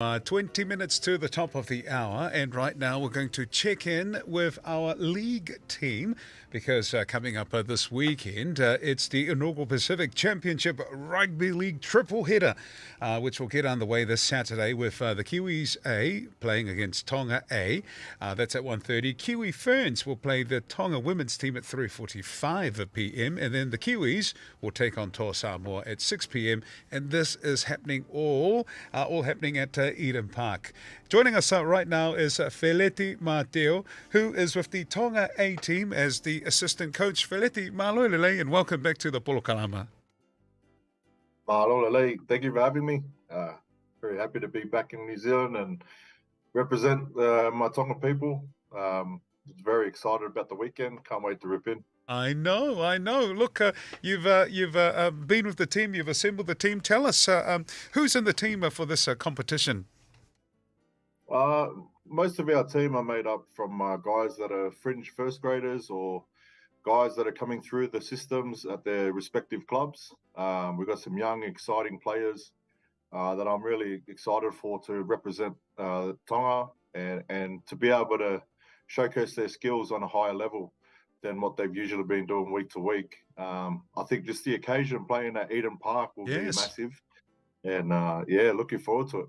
20 minutes to the top of the hour, and right now we're going to check in with our league team because coming up this weekend, it's the inaugural Pacific Championship Rugby League triple header, which will get underway this Saturday with the Kiwis A playing against Tonga A. That's at 1:30. Kiwi Ferns will play the Tonga women's team at 3:45 p.m. and then the Kiwis will take on Toa Samoa at 6 p.m. And this is happening all happening at Eden Park. Joining us right now is Feleti Mateo, who is with the Tonga A team as the assistant coach. Feleti, mahalo lelei, and welcome back to the Polokalama. Mahalo lelei. Thank you for having me. Very happy to be back in New Zealand and represent my Tonga people. Very excited about the weekend. Can't wait to rip in. I know. Look, you've been with the team. You've assembled the team. Tell us who's in the team for this competition. Most of our team are made up from guys that are fringe first graders or guys that are coming through the systems at their respective clubs. We've got some young, exciting players that I'm really excited for to represent Tonga and to be able to showcase their skills on a higher level than what they've usually been doing week to week. I think just the occasion playing at Eden Park will be massive. And looking forward to it.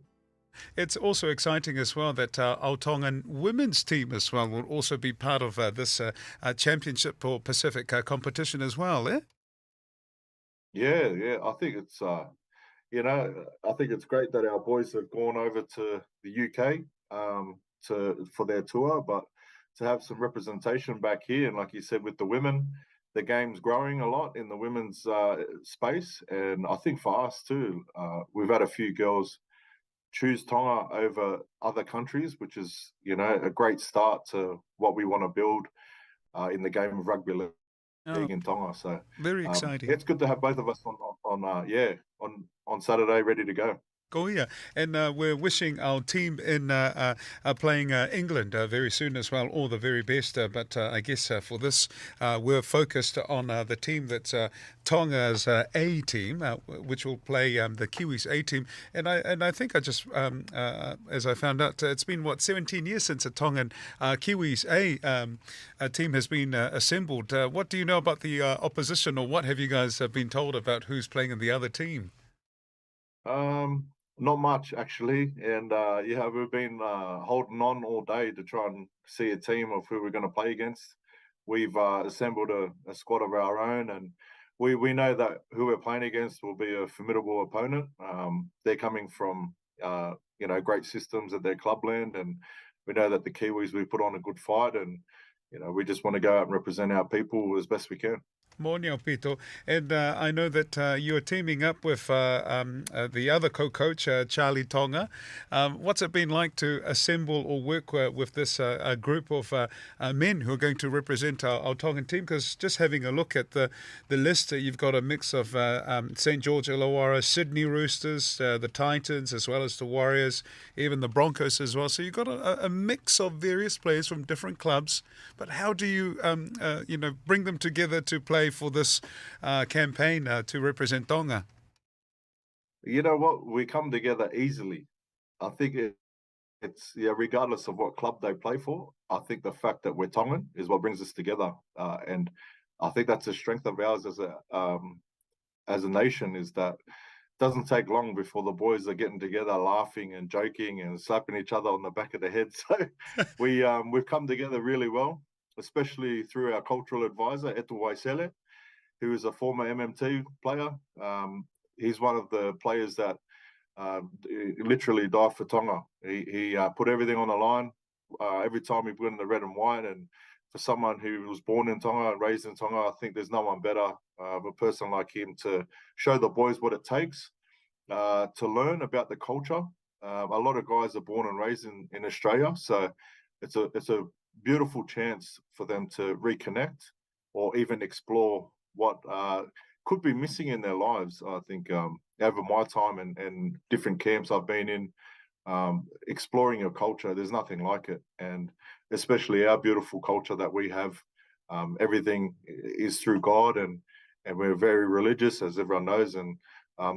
It's also exciting as well that our Tongan women's team as well will also be part of this championship or Pacific competition as well, eh? Yeah. I think it's, I think it's great that our boys have gone over to the UK for their tour, but to have some representation back here, and like you said, with the women, the game's growing a lot in the women's space, and I think for us too, we've had a few girls choose Tonga over other countries, which is a great start to what we want to build in the game of rugby league in Tonga. So very exciting. It's good to have both of us on Saturday ready to go. Goya. And we're wishing our team in playing England very soon as well all the very best. But I guess for this, we're focused on the team that's Tonga's A team, which will play the Kiwis A team. And I think I just, as I found out, it's been, 17 years since a Tongan Kiwis A team has been assembled. What do you know about the opposition, or what have you guys been told about who's playing in the other team? Not much, actually. And we've been holding on all day to try and see a team of who we're going to play against. We've assembled a squad of our own, and we know that who we're playing against will be a formidable opponent. They're coming from great systems at their clubland, and we know that the Kiwis, we put on a good fight, and we just want to go out and represent our people as best we can. Morning, Pito. And I know that you're teaming up with the other co-coach, Charlie Tonga. What's it been like to assemble or work with this group of men who are going to represent our Tongan team? Because just having a look at the list, you've got a mix of St. George Illawarra, Sydney Roosters, the Titans, as well as the Warriors, even the Broncos as well. So you've got a mix of various players from different clubs. But how do you, bring them together to play for this campaign to represent Tonga? You know what? We come together easily. I think it's regardless of what club they play for. I think the fact that we're Tongan is what brings us together, and I think that's a strength of ours as a nation. Is that it doesn't take long before the boys are getting together, laughing and joking and slapping each other on the back of the head. So we've come together really well, especially through our cultural advisor Etu Waisele, who is a former MMT player. He's one of the players that literally died for Tonga. He put everything on the line every time he put in the red and white. And for someone who was born in Tonga and raised in Tonga, I think there's no one better of a person like him to show the boys what it takes to learn about the culture. A lot of guys are born and raised in Australia, so it's a beautiful chance for them to reconnect or even explore what could be missing in their lives. I think over my time and different camps I've been in, exploring your culture, there's nothing like it. And especially our beautiful culture that we have, everything is through God, and we're very religious, as everyone knows. And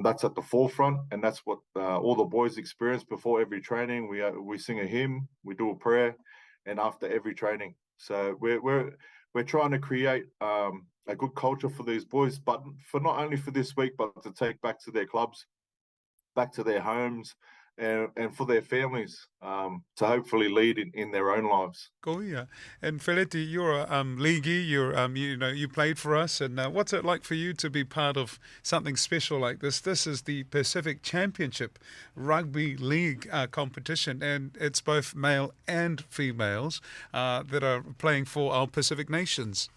That's at the forefront, and that's what all the boys experience before every training. We sing a hymn, we do a prayer, and after every training. So we're trying to create a good culture for these boys, but for not only for this week, but to take back to their clubs, back to their homes, and for their families, to hopefully lead in their own lives. Cool, yeah. And Feleti, you're a leaguey. You played for us. And what's it like for you to be part of something special like this? This is the Pacific Championship Rugby League competition, and it's both male and females that are playing for our Pacific nations.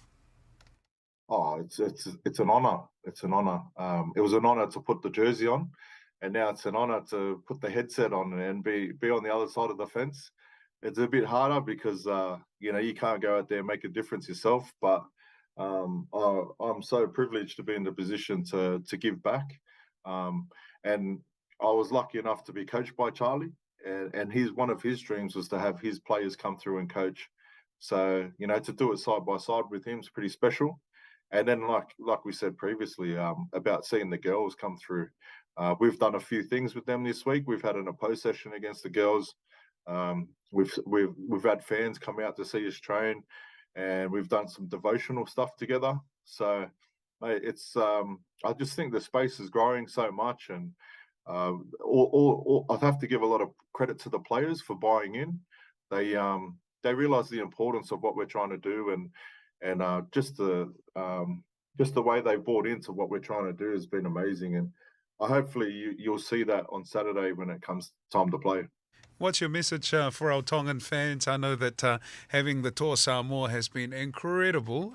Oh, it's an honor. It's an honor. It was an honor to put the jersey on, and now it's an honor to put the headset on and be on the other side of the fence. It's a bit harder because you can't go out there and make a difference yourself. But I'm so privileged to be in the position to give back. And I was lucky enough to be coached by Charlie, and one of his dreams was to have his players come through and coach. So to do it side by side with him is pretty special. And then, like we said previously, about seeing the girls come through, we've done a few things with them this week. We've had an opposed session against the girls. We've had fans come out to see us train, and we've done some devotional stuff together. So, mate, it's I just think the space is growing so much, and I have to give a lot of credit to the players for buying in. They realise the importance of what we're trying to do, and just the way they bought into what we're trying to do has been amazing. And hopefully you'll see that on Saturday when it comes time to play. What's your message for our Tongan fans? I know that having the Toa Samoa has been incredible,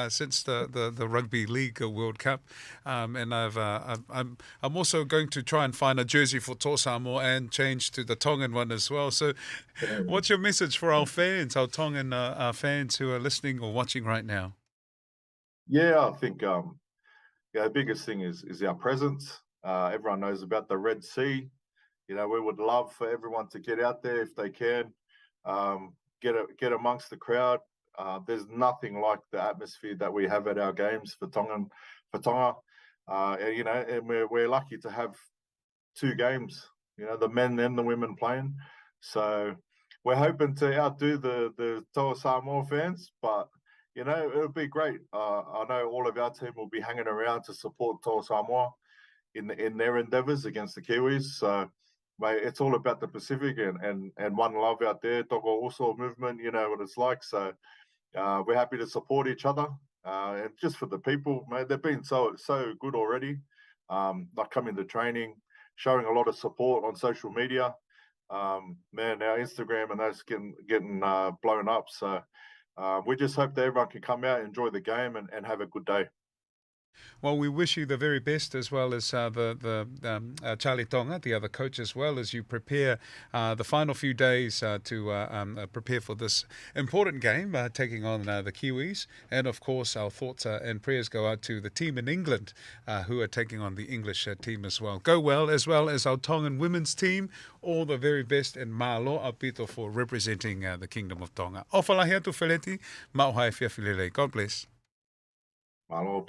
since the Rugby League World Cup. And I'm also going to try and find a jersey for Toa Samoa and change to the Tongan one as well. So what's your message for our fans, our Tongan fans who are listening or watching right now? Yeah, I think the biggest thing is our presence. Everyone knows about the Red Sea. We would love for everyone to get out there if they can, get amongst the crowd. There's nothing like the atmosphere that we have at our games for Tonga. And we're lucky to have two games, the men and the women playing. So we're hoping to outdo the Toa Samoa fans, but it'll be great. I know all of our team will be hanging around to support Toa Samoa in their endeavours against the Kiwis. So, mate, it's all about the Pacific and one love out there. Toga also movement, you know what it's like. So we're happy to support each other. And just for the people, mate, they've been so good already. Like coming to training, showing a lot of support on social media. Man, our Instagram and that's getting blown up. So we just hope that everyone can come out, enjoy the game, and have a good day. Well, we wish you the very best, as well as Charlie Tonga, the other coach, as well as you prepare the final few days to prepare for this important game, taking on the Kiwis. And, of course, our thoughts and prayers go out to the team in England who are taking on the English team as well. Go well, as well as our Tongan women's team. All the very best, and malo apito for representing the Kingdom of Tonga. Ofalahi atu Feleti, mauhai whiawhilele. God bless. Malo